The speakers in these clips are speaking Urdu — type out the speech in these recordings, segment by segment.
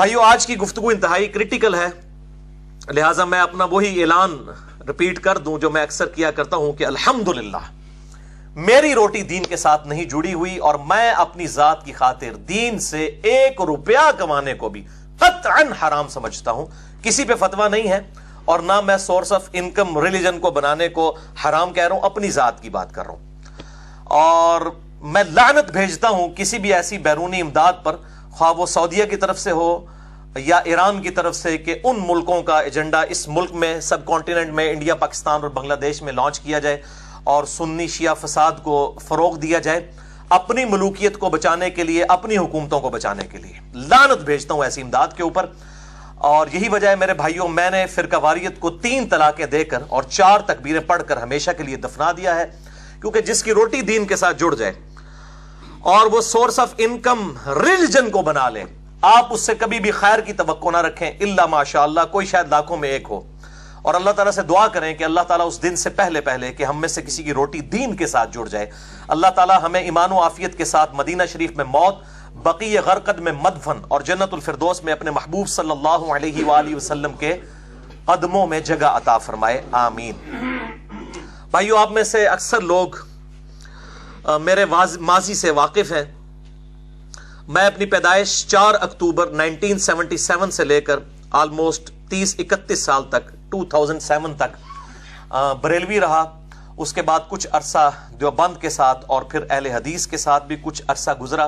بھائیو آج کی گفتگو انتہائی کریٹیکل ہے، لہٰذا میں اپنا وہی اعلان رپیٹ کر دوں جو میں اکثر کیا کرتا ہوں کہ الحمدللہ میری روٹی دین کے ساتھ نہیں جڑی ہوئی، اور میں اپنی ذات کی خاطر دین سے 1 روپیہ کمانے کو بھی قطعاً حرام سمجھتا ہوں۔ کسی پہ فتویٰ نہیں ہے، اور نہ میں سورس آف انکم ریلیجن کو بنانے کو حرام کہہ رہا ہوں، اپنی ذات کی بات کر رہا ہوں۔ اور میں لعنت بھیجتا ہوں کسی بھی ایسی بیرونی امداد پر، خواہ وہ سعودیہ کی طرف سے ہو یا ایران کی طرف سے، کہ ان ملکوں کا ایجنڈا اس ملک میں، سب کانٹیننٹ میں، انڈیا، پاکستان اور بنگلہ دیش میں لانچ کیا جائے اور سنی شیعہ فساد کو فروغ دیا جائے اپنی ملوکیت کو بچانے کے لیے، اپنی حکومتوں کو بچانے کے لیے۔ لعنت بھیجتا ہوں ایسی امداد کے اوپر، اور یہی وجہ ہے میرے بھائیوں، میں نے فرقہ واریت کو 3 طلاقیں دے کر اور 4 تکبیریں پڑھ کر ہمیشہ کے لیے دفنا دیا ہے، کیونکہ جس کی روٹی دین کے ساتھ جڑ جائے اور وہ سورس آف انکم ریلیجن کو بنا لے، آپ اس سے کبھی بھی خیر کی توقع نہ رکھیں الا ماشاءاللہ، کوئی شاید لاکھوں میں ایک ہو، اور اللہ تعالیٰ سے دعا کریں کہ اللہ تعالیٰ اس دن سے پہلے کہ ہم میں سے کسی کی روٹی دین کے ساتھ جڑ جائے، اللہ تعالیٰ ہمیں ایمان و عافیت کے ساتھ مدینہ شریف میں موت، بقیع غرقد میں مدفن، اور جنت الفردوس میں اپنے محبوب صلی اللہ علیہ وآلہ وسلم کے قدموں میں جگہ عطا فرمائے، آمین۔ بھائیو آپ میں سے اکثر لوگ میرے ماضی سے واقف ہیں۔ میں اپنی پیدائش 4 اکتوبر 1977 سے لے کر آلموسٹ 30-31 سال تک 2007 تک بریلوی رہا، اس کے بعد کچھ عرصہ دیوبند کے ساتھ اور پھر اہل حدیث کے ساتھ بھی کچھ عرصہ گزرا،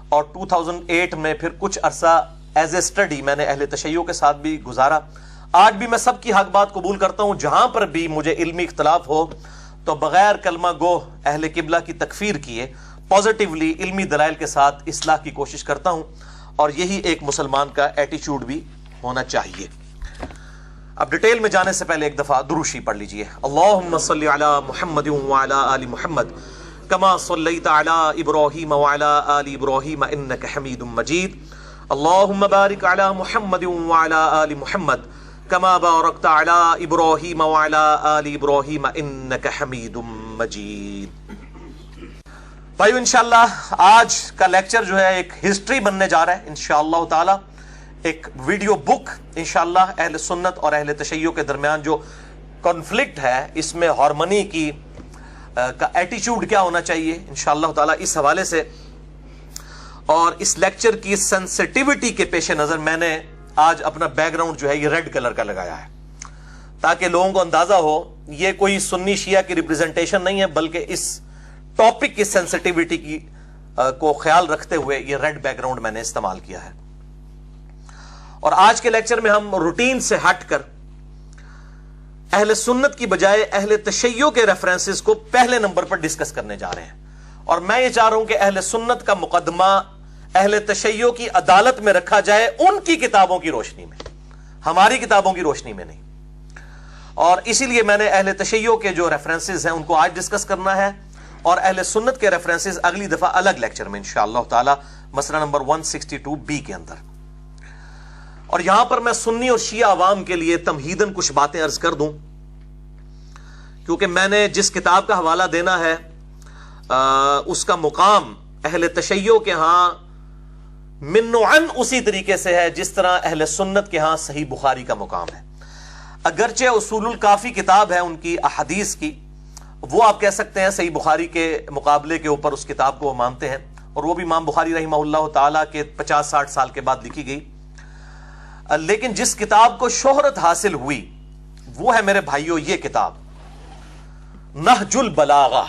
اور 2008 میں پھر کچھ عرصہ ایز اے اسٹڈی میں نے اہل تشیع کے ساتھ بھی گزارا۔ آج بھی میں سب کی حق بات قبول کرتا ہوں، جہاں پر بھی مجھے علمی اختلاف ہو تو بغیر کلمہ گو اہل قبلہ کی تکفیر کیے پازیٹیولی علمی دلائل کے ساتھ اصلاح کی کوشش کرتا ہوں، اور یہی ایک مسلمان کا ایٹیچیوڈ بھی ہونا چاہیے۔ اب ڈیٹیل میں جانے سے پہلے ایک دفعہ دروشی پڑھ لیجئے۔ اللہم صلی علی محمد وعلی آل محمد کما صلیت علی ابراہیم وعلی آل ابراہیم انک حمید مجید، اللہم بارک علی محمد وعلی آل محمد کما بارکت علی ابراہیم وعلی آل ابراہیم انک حمید مجید۔ بھائیو انشاءاللہ آج کا لیکچر جو ہے ایک ہسٹری بننے جا رہا ہے انشاءاللہ تعالی، ایک ویڈیو بک انشاءاللہ اہل سنت اور اہل تشیع کے درمیان جو کنفلکٹ ہے، اس میں ہارمنی کی کا ایٹیچیوڈ کیا ہونا چاہیے انشاءاللہ تعالی، اس حوالے سے اور اس لیکچر کی سینسٹیوٹی کے پیش نظر میں نے آج اپنا بیک گراؤنڈ جو ہے یہ ریڈ کلر کا لگایا ہے، تاکہ لوگوں کو اندازہ ہو یہ کوئی سنی شیعہ کی ریپرزنٹیشن نہیں ہے، بلکہ اس ٹاپک کی سینسٹیوٹی کی کو خیال رکھتے ہوئے یہ ریڈ بیک گراؤنڈ میں نے استعمال کیا ہے۔ اور آج کے لیکچر میں ہم روٹین سے ہٹ کر اہل سنت کی بجائے اہل تشیع کے ریفرنسز کو پہلے نمبر پر ڈسکس کرنے جا رہے ہیں، اور میں یہ چاہ رہا ہوں کہ اہل سنت کا مقدمہ اہل تشیع کی عدالت میں رکھا جائے، ان کی کتابوں کی روشنی میں، ہماری کتابوں کی روشنی میں نہیں۔ اور اسی لیے میں نے اہل تشیع کے جو ریفرنسز ہیں ان کو آج ڈسکس کرنا ہے، اور اہل سنت کے ریفرنسز اگلی دفعہ الگ لیکچر میں انشاءاللہ تعالی مسئلہ نمبر 162B کے اندر۔ اور یہاں پر میں سنی اور شیعہ عوام کے لیے تمہیداً کچھ باتیں عرض کر دوں، کیونکہ میں نے جس کتاب کا حوالہ دینا ہے اس کا مقام اہل تشیع کے ہاں من و عن اسی طریقے سے ہے جس طرح اہل سنت کے ہاں صحیح بخاری کا مقام ہے۔ اگرچہ اصول الکافی کتاب ہے ان کی احادیث کی، وہ آپ کہہ سکتے ہیں صحیح بخاری کے مقابلے کے اوپر اس کتاب کو وہ مانتے ہیں، اور وہ بھی امام بخاری رحمہ اللہ تعالیٰ کے 50-60 سال کے بعد لکھی گئی، لیکن جس کتاب کو شہرت حاصل ہوئی وہ ہے میرے بھائیوں یہ کتاب نہج البلاغہ۔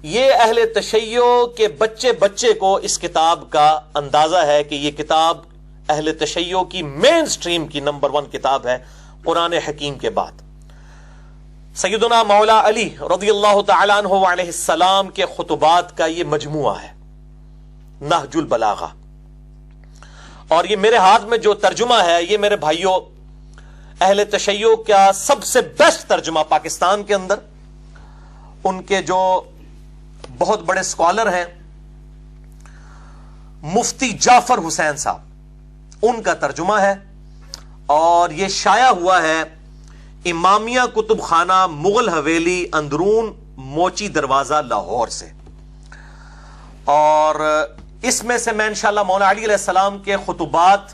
یہ اہل تشیع کے بچے کو اس کتاب کا اندازہ ہے کہ یہ کتاب اہل تشیع کی مین سٹریم کی نمبر 1 کتاب ہے قرآن حکیم کے بعد۔ سیدنا مولا علی رضی اللہ تعالیٰ عنہ علیہ السلام کے خطبات کا یہ مجموعہ ہے نہج البلاغہ، اور یہ میرے ہاتھ میں جو ترجمہ ہے یہ میرے بھائیوں اہل تشیع کا سب سے بیسٹ ترجمہ پاکستان کے اندر، ان کے جو بہت بڑے اسکالر ہیں مفتی جعفر حسین صاحب، ان کا ترجمہ ہے، اور یہ شائع ہوا ہے امامیہ کتب خانہ مغل حویلی اندرون موچی دروازہ لاہور سے۔ اور اس میں سے میں انشاءاللہ مولانا علی علیہ السلام کے خطبات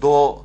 2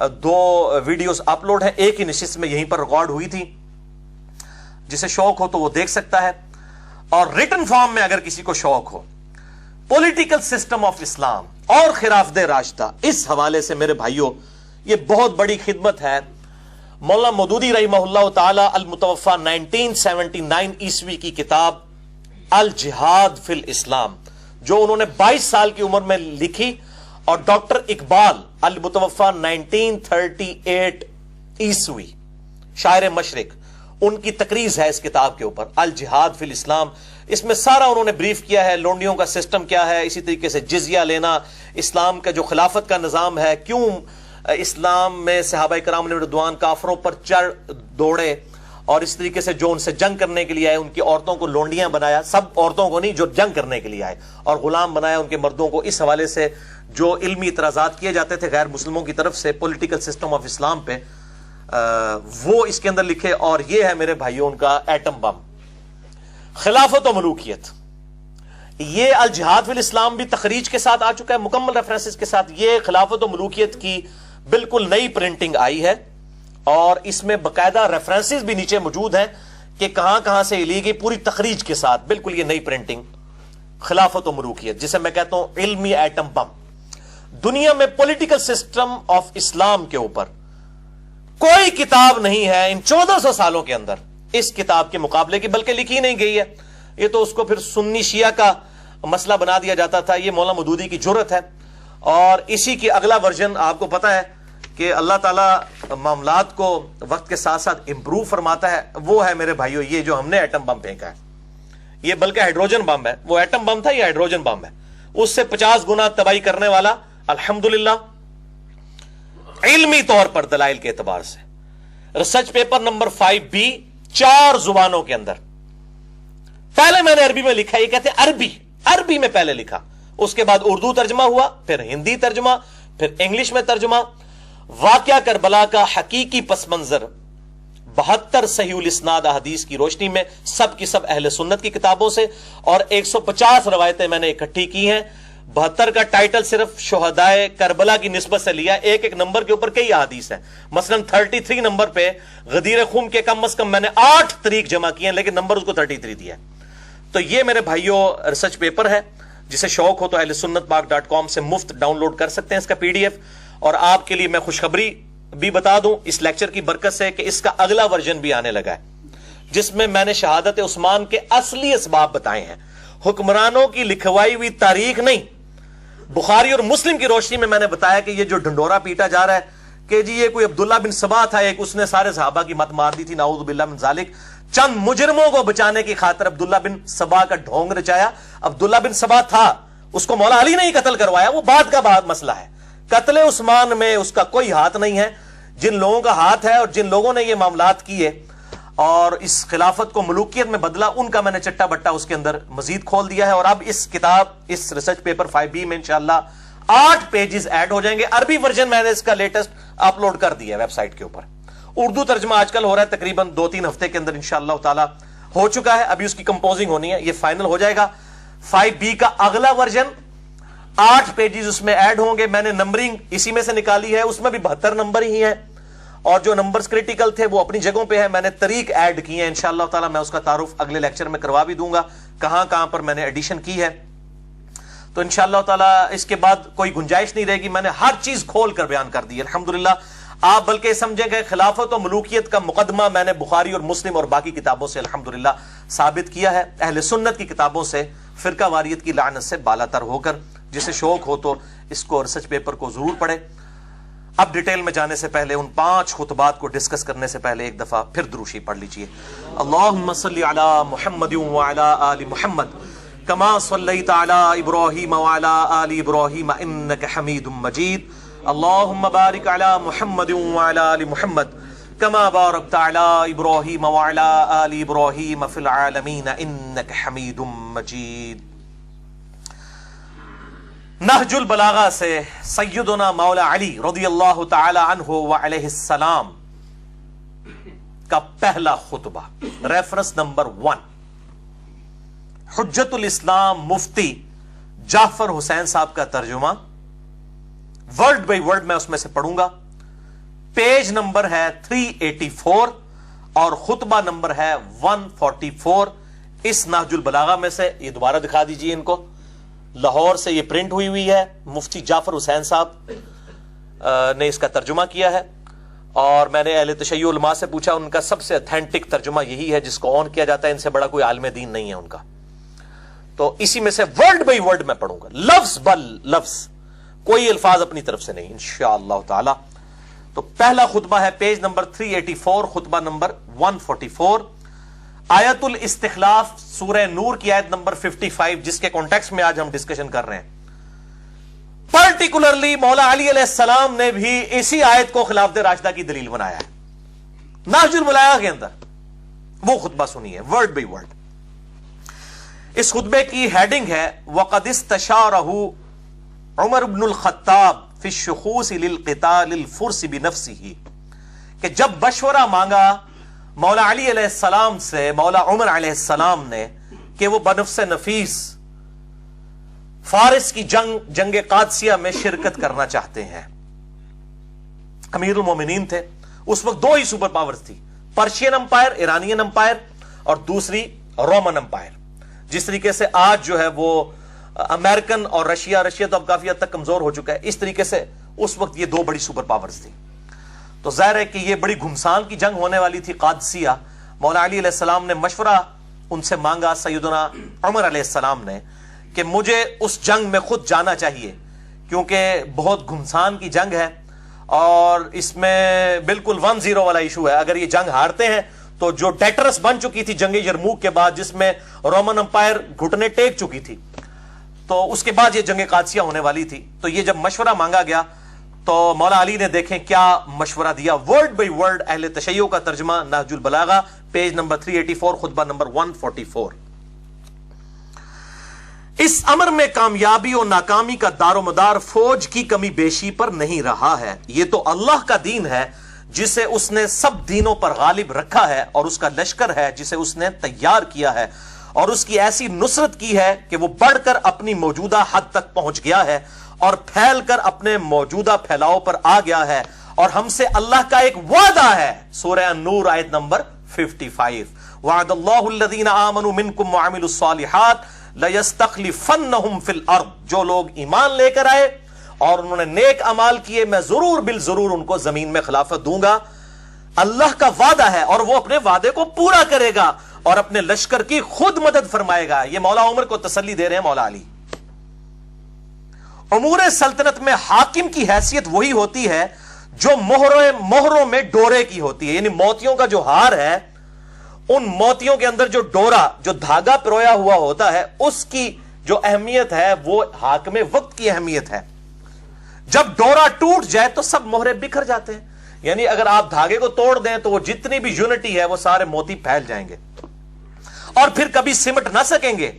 2 ویڈیوز اپلوڈ ہیں، ایک ہی نشست میں یہیں پر ریکارڈ ہوئی تھی، جسے شوق ہو تو وہ دیکھ سکتا ہے، اور ریٹن فارم میں اگر کسی کو شوق ہو پولیٹیکل سسٹم آف اسلام اور خلافت راشدہ، اس حوالے سے میرے بھائیوں یہ بہت بڑی خدمت ہے۔ مولانا مودودی رحمہ اللہ تعالی المتوفا 1979 عیسوی کی کتاب الجہاد فی الاسلام، جو انہوں نے 22 سال کی عمر میں لکھی، اور ڈاکٹر اقبال المتوفا 1938 عیسوی شاعر مشرق، ان کی تقریض ہے اس کتاب کے اوپر الجہاد فی الاسلام۔ اس میں سارا انہوں نے بریف کیا ہے، لونڈیوں کا سسٹم کیا ہے، اسی طریقے سے جزیہ لینا، اسلام کا جو خلافت کا نظام ہے، کیوں اسلام میں صحابہ کرام نے رضوان کافروں پر چڑھ دوڑے، اور اس طریقے سے جو ان سے جنگ کرنے کے لیے آئے ان کی عورتوں کو لونڈیاں بنایا، سب عورتوں کو نہیں جو جنگ کرنے کے لیے آئے، اور غلام بنایا ان کے مردوں کو۔ اس حوالے سے جو علمی اعتراضات کیے جاتے تھے غیر مسلموں کی طرف سے پولیٹیکل سسٹم آف اسلام پہ، وہ اس کے اندر لکھے، اور یہ ہے میرے بھائیوں ان کا ایٹم بم۔ خلافت و ملوکیت، یہ الجہاد فی الاسلام بھی تخریج کے ساتھ آ چکا ہے، مکمل ریفرنسز کے ساتھ۔ یہ خلافت و ملوکیت کی بالکل نئی پرنٹنگ آئی ہے، اور اس میں باقاعدہ ریفرنسز بھی نیچے موجود ہیں کہ کہاں کہاں سے لی گئی، پوری تخریج کے ساتھ، بالکل یہ نئی پرنٹنگ خلافت و ملوکیت، جسے میں کہتا ہوں علمی ایٹم بم۔ دنیا میں پولیٹیکل سسٹم آف اسلام کے اوپر کوئی کتاب نہیں ہے ان 1400 سالوں کے اندر اس کتاب کے مقابلے کی، بلکہ لکھی نہیں گئی ہے۔ یہ تو اس کو پھر سنی شیعہ کا مسئلہ بنا دیا جاتا تھا، یہ مولانا مودودی کی جرت ہے، اور اسی کی اگلا ورژن آپ کو پتا ہے کہ اللہ تعالیٰ معاملات کو وقت کے ساتھ ساتھ امپروو فرماتا ہے، وہ ہے میرے بھائیوں یہ جو ہم نے ایٹم بم پھینکا ہے، یہ بلکہ ہائیڈروجن بم ہے، وہ ایٹم بم تھا، یہ ہائیڈروجن بم ہے، اس سے 50 گنا تباہی کرنے والا، الحمدللہ علمی طور پر دلائل کے اعتبار سے۔ ریسرچ پیپر نمبر 5B 4 زبانوں کے اندر، پہلے میں نے عربی میں لکھا، یہ کہتے ہیں عربی میں پہلے لکھا، اس کے بعد اردو ترجمہ ہوا، پھر ہندی ترجمہ، پھر انگلش میں ترجمہ۔ واقعہ کربلا کا حقیقی پس منظر 72 صحیح الاسناد احادیث کی روشنی میں، سب کی سب اہل سنت کی کتابوں سے، اور 150 روایتیں میں نے اکٹھی کی ہیں۔ 72 کا ٹائٹل صرف شہدائے کربلا کی نسبت سے لیا، ایک ایک نمبر کے اوپر کئی احادیث ہیں، مثلا 33 نمبر پہ غدیر خون کے کم از کم میں نے 8 طریق جمع کیے ہیں، لیکن نمبر اس کو 33 دیا ہے۔ تو یہ میرے بھائیوں ریسرچ پیپر ہے، جسے شوق ہو تو اہل سنت پاک.com سے مفت ڈاؤن لوڈ کر سکتے ہیں اس کا PDF۔ اور آپ کے لیے میں خوشخبری بھی بتا دوں اس لیکچر کی برکت سے کہ اس کا اگلا ورژن بھی آنے لگا ہے، جس میں میں نے شہادت عثمان کے اصلی اسباب بتائے ہیں، حکمرانوں کی لکھوائی ہوئی تاریخ نہیں، بخاری اور مسلم کی روشنی میں نے بتایا کہ یہ جو ڈنڈورا پیٹا جا رہا ہے کہ جی یہ کوئی عبداللہ بن سبا تھا، ایک اس نے سارے صحابہ کی مت مار دی تھی، نعوذ باللہ من ذالک، چند مجرموں کو بچانے کی خاطر عبداللہ بن سبا کا ڈھونگ رچایا۔ عبداللہ بن سبا تھا، اس کو مولا علی نے ہی قتل کروایا، وہ بعد کا مسئلہ ہے، قتل عثمان میں اس کا کوئی ہاتھ نہیں ہے۔ جن لوگوں کا ہاتھ ہے اور جن لوگوں نے یہ معاملات کیے اور اس خلافت کو ملوکیت میں بدلا، ان کا میں نے چٹا بٹا اس کے اندر مزید کھول دیا ہے۔ اور اب اس کتاب، اس ریسرچ پیپر 5B میں انشاءاللہ 8 پیجز ایڈ ہو جائیں گے۔ عربی ورژن میں نے اس کا لیٹسٹ اپلوڈ کر دیا ہے ویب سائٹ کے اوپر، اردو ترجمہ آج کل ہو رہا ہے، تقریباً 2-3 ہفتے کے اندر انشاءاللہ تعالی ہو چکا ہے، ابھی اس کی کمپوزنگ ہونی ہے، یہ فائنل ہو جائے گا۔ 5B کا اگلا ورژن 8 پیجز اس میں ایڈ ہوں گے، میں نے نمبرنگ اسی میں سے نکالی ہے، اس میں بھی 72 نمبر ہی ہیں، اور جو نمبرز کریٹیکل تھے وہ اپنی جگہوں پہ ہے، میں نے طریق ایڈ کیے ہیں، انشاءاللہ تعالی میں اس کا تعارف اگلے لیکچر میں کروا بھی دوں گا، کہاں کہاں پر میں نے ایڈیشن کی ہے۔ تو انشاءاللہ تعالی اس کے بعد کوئی گنجائش نہیں رہے گی، میں نے ہر چیز کھول کر بیان کر دی ہے الحمدللہ۔ آپ بلکہ سمجھیں کہ خلافت و ملوکیت کا مقدمہ میں نے بخاری اور مسلم اور باقی کتابوں سے الحمدللہ ثابت کیا ہے، اہل سنت کی کتابوں سے، فرقہ واریت کی لعنت سے بالا تر ہو کر۔ جسے شوق ہو تو اس کو ریسرچ پیپر کو ضرور پڑھے۔ اب ڈیٹیل میں جانے سے پہلے، ان 5 خطبات کو ڈسکس کرنے سے پہلے ایک دفعہ پھر دروشی پڑھ لیجئے۔ اللہم صلی علی محمد وعلی آل محمد کما صلیت علی ابراہیم وعلی آل ابراہیم انک حمید مجید۔ اللہم بارک علی محمد وعلی آل محمد کما بارکت علی ابراہیم وعلی آل ابراہیم فی العالمین انک حمید مجید۔ نہج البلاغہ سے سیدنا مولا علی رضی اللہ تعالی عنہ وعلیہ السلام کا پہلا خطبہ، ریفرنس نمبر 1، حجت الاسلام مفتی جعفر حسین صاحب کا ترجمہ، ورڈ بائی ورڈ میں اس میں سے پڑھوں گا۔ پیج نمبر ہے 384 اور خطبہ نمبر ہے 144 اس نہج البلاغہ میں سے. یہ دوبارہ دکھا دیجئے ان کو. لاہور سے یہ پرنٹ ہوئی ہے. مفتی جعفر حسین صاحب نے اس کا ترجمہ کیا ہے اور میں نے اہل تشیع علماء سے پوچھا, ان کا سب سے اتھینٹک ترجمہ یہی ہے جس کو آن کیا جاتا ہے. ان سے بڑا کوئی عالم دین نہیں ہے ان کا. تو اسی میں سے ورڈ بائی ورڈ میں پڑھوں گا, لفظ بل لفظ, کوئی الفاظ اپنی طرف سے نہیں انشاءاللہ تعالی. تو پہلا خطبہ ہے پیج نمبر 384 خطبہ نمبر 144, آیت الاستخلاف سورہ نور کی آیت نمبر 55 جس کے کانٹیکسٹ میں آج ہم ڈسکشن کر رہے ہیں. پرٹیکولرلی مولا علی علیہ السلام نے بھی اسی آیت کو خلافت راشدہ کی دلیل بنایا ہے نہج البلاغہ کے اندر. وہ خطبہ سنیے ورڈ بائی ورڈ. اس خطبے کی ہیڈنگ ہے وَقَدْ اسْتَشَارَهُ عمر بن الخطاب فی الشخوص للقتال الفرس بنفسه, کہ جب مشورہ مانگا مولا علی علیہ السلام سے مولا عمر علیہ السلام نے کہ وہ بنفس نفیس فارس کی جنگ قادسیہ میں شرکت کرنا چاہتے ہیں. امیر المومنین تھے اس وقت, دو ہی سپر پاورز تھی, پرشین امپائر, ایرانین امپائر, اور دوسری رومن امپائر. جس طریقے سے آج جو ہے وہ امریکن اور رشیا تو اب کافی حد تک کمزور ہو چکا ہے, اس طریقے سے اس وقت یہ دو بڑی سپر پاورز تھی. تو ظاہر ہے کہ یہ بڑی گھمسان کی جنگ ہونے والی تھی قادسیہ. مولا علی علیہ السلام نے مشورہ ان سے مانگا سیدنا عمر علیہ السلام نے کہ مجھے اس جنگ میں خود جانا چاہیے کیونکہ بہت گھمسان کی جنگ ہے اور اس میں بالکل 1-0 والا ایشو ہے. اگر یہ جنگ ہارتے ہیں تو جو ڈیٹرس بن چکی تھی جنگ یرموک کے بعد, جس میں رومن امپائر گھٹنے ٹیک چکی تھی, تو اس کے بعد یہ جنگ قادسیہ ہونے والی تھی. تو یہ جب مشورہ مانگا گیا تو مولا علی نے دیکھیں کیا مشورہ دیا, ورڈ بائی ورڈ اہل تشیع کا ترجمہ نہج البلاغہ پیج نمبر 384 خطبہ نمبر 144. اس امر میں کامیابی اور ناکامی کا دار و مدار فوج کی کمی بیشی پر نہیں رہا ہے. یہ تو اللہ کا دین ہے جسے اس نے سب دینوں پر غالب رکھا ہے, اور اس کا لشکر ہے جسے اس نے تیار کیا ہے, اور اس کی ایسی نصرت کی ہے کہ وہ بڑھ کر اپنی موجودہ حد تک پہنچ گیا ہے اور پھیل کر اپنے موجودہ پھیلاؤ پر آ گیا ہے. اور ہم سے اللہ کا ایک وعدہ ہے, سورہ النور آیت نمبر 55, وعد اللہ الذین آمنوا منکم وعملوا الصالحات لَيَسْتَخْلِفَنَّهُمْ فِي الْأَرْضِ, جو لوگ ایمان لے کر آئے اور انہوں نے نیک اعمال کیے میں ضرور بالضرور ان کو زمین میں خلافت دوں گا. اللہ کا وعدہ ہے اور وہ اپنے وعدے کو پورا کرے گا اور اپنے لشکر کی خود مدد فرمائے گا. یہ مولا عمر کو تسلی دے رہے ہیں مولا علی. امور سلطنت میں حاکم کی حیثیت وہی ہوتی ہے جو مہروں میں ڈورے کی ہوتی ہے, یعنی موتیوں کا جو ہار ہے ان موتیوں کے اندر جو ڈورا, جو دھاگا پرویا ہوا ہوتا ہے, اس کی جو اہمیت ہے وہ حاکم وقت کی اہمیت ہے. جب ڈورا ٹوٹ جائے تو سب مہرے بکھر جاتے ہیں, یعنی اگر آپ دھاگے کو توڑ دیں تو وہ جتنی بھی یونٹی ہے وہ سارے موتی پھیل جائیں گے اور پھر کبھی سمٹ نہ سکیں گے.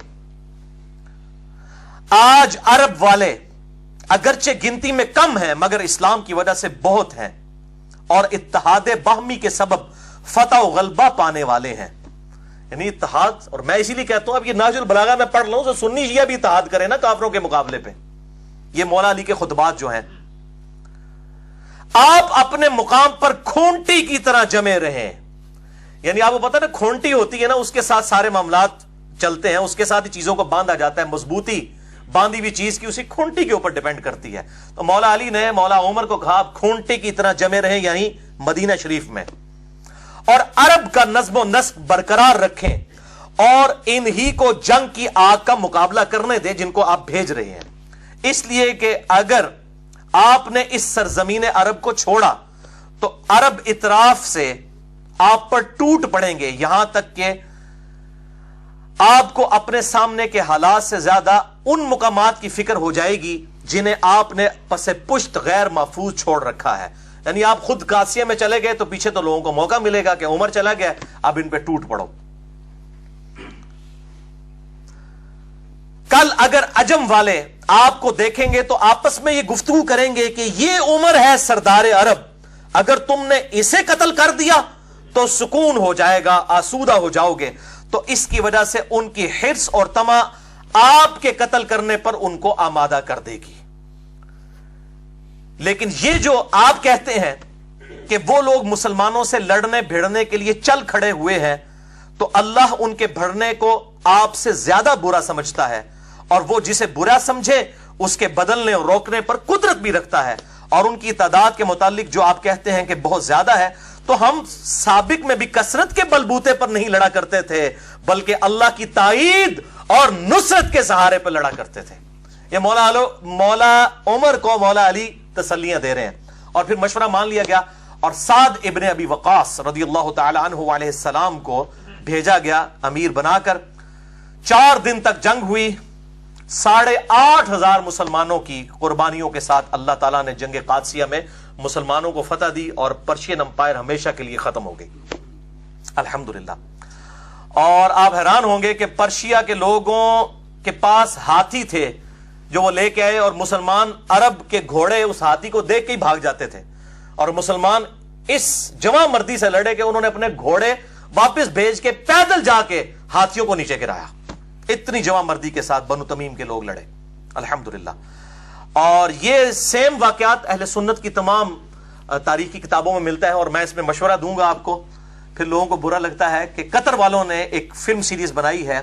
آج عرب والے اگرچہ گنتی میں کم ہیں مگر اسلام کی وجہ سے بہت ہیں اور اتحاد باہمی کے سبب فتح و غلبہ پانے والے ہیں. یعنی اتحاد, اور میں اسی لیے کہتا ہوں اب یہ نہج البلاغہ میں پڑھ لوں تو سنی شیعہ بھی اتحاد کرے نا کافروں کے مقابلے پہ. یہ مولا علی کے خطبات جو ہیں, آپ اپنے مقام پر کھونٹی کی طرح جمے رہیں. یعنی آپ کو پتا نا کھونٹی ہوتی ہے نا, اس کے ساتھ سارے معاملات چلتے ہیں, اس کے ساتھ ہی چیزوں کو باندھا جاتا ہے. مضبوطی باندھی ہوئی چیز کی اسی کھونٹی کے اوپر ڈیپینڈ کرتی ہے. تو مولا علی نے مولا عمر کو کہا آپ کھونٹی کی طرح جمے رہیں یہیں مدینہ شریف میں, اور عرب کا نظم و نسق برقرار رکھیں اور انہی کو جنگ کی آگ کا مقابلہ کرنے دیں جن کو آپ بھیج رہے ہیں. اس لیے کہ اگر آپ نے اس سرزمین عرب کو چھوڑا تو عرب اطراف سے آپ پر ٹوٹ پڑیں گے, یہاں تک کہ آپ کو اپنے سامنے کے حالات سے زیادہ ان مقامات کی فکر ہو جائے گی جنہیں آپ نے پس پشت غیر محفوظ چھوڑ رکھا ہے. یعنی آپ خود قادسیہ میں چلے گئے تو پیچھے تو لوگوں کو موقع ملے گا کہ عمر چلا گیا, اب ان پہ ٹوٹ پڑو. کل اگر عجم والے آپ کو دیکھیں گے تو آپس میں یہ گفتگو کریں گے کہ یہ عمر ہے سردار عرب, اگر تم نے اسے قتل کر دیا تو سکون ہو جائے گا, آسودہ ہو جاؤ گے. تو اس کی وجہ سے ان کی حرص اور طمع آپ کے قتل کرنے پر ان کو آمادہ کر دے گی. لیکن یہ جو آپ کہتے ہیں کہ وہ لوگ مسلمانوں سے لڑنے بھیڑنے کے لیے چل کھڑے ہوئے ہیں تو اللہ ان کے بھڑنے کو آپ سے زیادہ برا سمجھتا ہے، اور وہ جسے برا سمجھے اس کے بدلنے اور روکنے پر قدرت بھی رکھتا ہے، اور ان کی تعداد کے متعلق جو آپ کہتے ہیں کہ بہت زیادہ ہے، تو ہم سابق میں بھی کثرت کے بلبوتے پر نہیں لڑا کرتے تھے بلکہ اللہ کی تائید اور نصرت کے سہارے پر لڑا کرتے تھے۔ یہ مولا عمر کو مولا علی تسلیاں دے رہے ہیں، اور پھر مشورہ مان لیا گیا اور سعد ابن ابی وقاص رضی اللہ تعالی عنہ علیہ السلام کو بھیجا گیا امیر بنا کر۔ 4 دن تک جنگ ہوئی، 8,500 مسلمانوں کی قربانیوں کے ساتھ اللہ تعالیٰ نے جنگ قادسیہ میں مسلمانوں کو فتح دی اور پرشین امپائر ہمیشہ کے لیے ختم ہو گئی، الحمدللہ۔ اور آپ حیران ہوں گے کہ پرشیا کے لوگوں کے پاس ہاتھی تھے جو وہ لے کے آئے، اور مسلمان عرب کے گھوڑے اس ہاتھی کو دیکھ کے ہی بھاگ جاتے تھے، اور مسلمان اس جواں مردی سے لڑے کہ انہوں نے اپنے گھوڑے واپس بھیج کے پیدل جا کے ہاتھیوں کو نیچے گرایا۔ اتنی جواں مردی کے ساتھ بنو تمیم کے لوگ لڑے، الحمدللہ۔ اور یہ سیم واقعات اہل سنت کی تمام تاریخی کتابوں میں ملتا ہے، اور میں اس میں مشورہ دوں گا آپ کو۔ پھر لوگوں کو برا لگتا ہے کہ قطر والوں نے ایک فلم سیریز بنائی ہے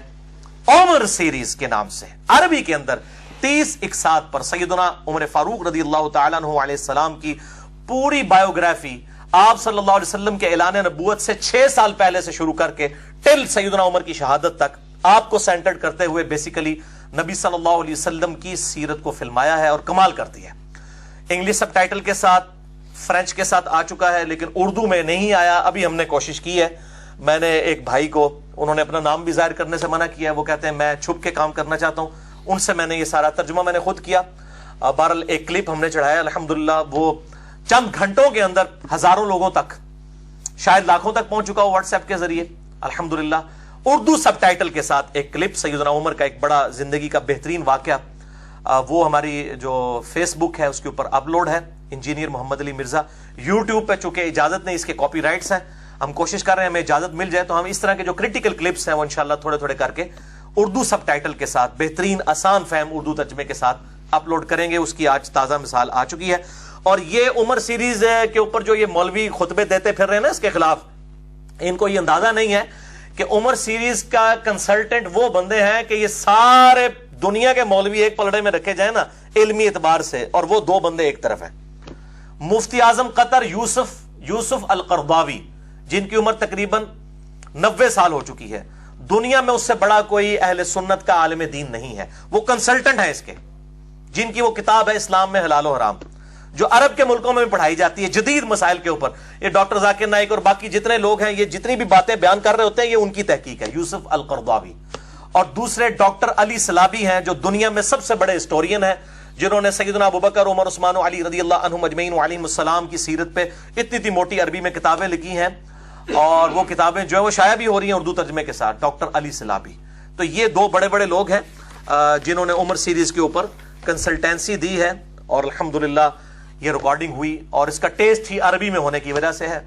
عمر سیریز کے نام سے، عربی کے اندر 30 اقساط پر سیدنا عمر فاروق رضی اللہ تعالیٰ عنہ علیہ السلام کی پوری بایوگرافی، آپ صلی اللہ علیہ وسلم کے اعلان نبوت سے 6 سال پہلے سے شروع کر کے ٹل سیدنا عمر کی شہادت تک آپ کو سینٹرڈ کرتے ہوئے بیسیکلی نبی صلی اللہ علیہ وسلم کی سیرت کو فلمایا ہے اور کمال کر دیا ہے۔ انگلش سب ٹائٹل کے ساتھ، فرینچ کے ساتھ آ چکا ہے، لیکن اردو میں نہیں آیا۔ ابھی ہم نے کوشش کی ہے، میں نے ایک بھائی کو، انہوں نے اپنا نام بھی ظاہر کرنے سے منع کیا ہے، وہ کہتے ہیں میں چھپ کے کام کرنا چاہتا ہوں، ان سے میں نے یہ سارا ترجمہ میں نے خود کیا۔ بہرحال ایک کلپ ہم نے چڑھایا، الحمدللہ وہ چند گھنٹوں کے اندر ہزاروں لوگوں تک، شاید لاکھوں تک پہنچ چکا ہو واٹس ایپ کے ذریعے، الحمدللہ اردو سب ٹائٹل کے ساتھ ایک کلپ سیدنا عمر کا ایک بڑا زندگی کا بہترین واقعہ، وہ ہماری جو فیس بک ہے اس کے اوپر اپلوڈ ہے، انجینئر محمد علی مرزا۔ یوٹیوب پہ چونکہ اجازت نہیں، اس کے کاپی رائٹس ہیں، ہم کوشش کر رہے ہیں ہمیں اجازت مل جائے تو ہم اس طرح کے جو کریٹیکل کلپس ہیں وہ انشاءاللہ تھوڑے تھوڑے کر کے اردو سب ٹائٹل کے ساتھ بہترین آسان فہم اردو ترجمے کے ساتھ اپلوڈ کریں گے۔ اس کی آج تازہ مثال آ چکی ہے۔ اور یہ عمر سیریز کے اوپر جو یہ مولوی خطبے دیتے پھر رہے ہیں نا اس کے خلاف، ان کو یہ اندازہ نہیں ہے کہ عمر سیریز کا کنسلٹنٹ وہ بندے ہیں کہ یہ سارے دنیا کے مولوی ایک پلڑے میں رکھے جائیں نا علمی اعتبار سے، اور وہ 2 بندے ایک طرف ہیں۔ مفتی اعظم قطر یوسف القرضاوی، جن کی عمر تقریباً 90 سال ہو چکی ہے، دنیا میں اس سے بڑا کوئی اہل سنت کا عالم دین نہیں ہے، وہ کنسلٹنٹ ہیں اس کے، جن کی وہ کتاب ہے اسلام میں حلال و حرام، جو عرب کے ملکوں میں بھی پڑھائی جاتی ہے جدید مسائل کے اوپر۔ یہ ڈاکٹر ذاکر نائک اور باقی جتنے لوگ ہیں، یہ جتنی بھی باتیں بیان کر رہے ہوتے ہیں یہ ان کی تحقیق ہے، یوسف القرضاوی۔ اور دوسرے ڈاکٹر علی سلابی ہیں جو دنیا میں سب سے بڑے ہسٹورین ہیں، جنہوں نے سیدنا ابوبکر، عمر، عثمان و علی رضی اللہ عنہم اجمعین وعلیہم السلام کی سیرت پہ اتنی موٹی عربی میں کتابیں لکھی ہیں، اور وہ کتابیں جو ہے وہ شائع بھی ہو رہی ہیں اردو ترجمے کے ساتھ، ڈاکٹر علی سلابی۔ تو یہ 2 بڑے بڑے لوگ ہیں جنہوں نے عمر سیریز کے اوپر کنسلٹینسی دی ہے، اور الحمدللہ یہ ریکارڈنگ ہوئی، اور اس کا ٹیسٹ ہی عربی میں ہونے کی وجہ سے ہے۔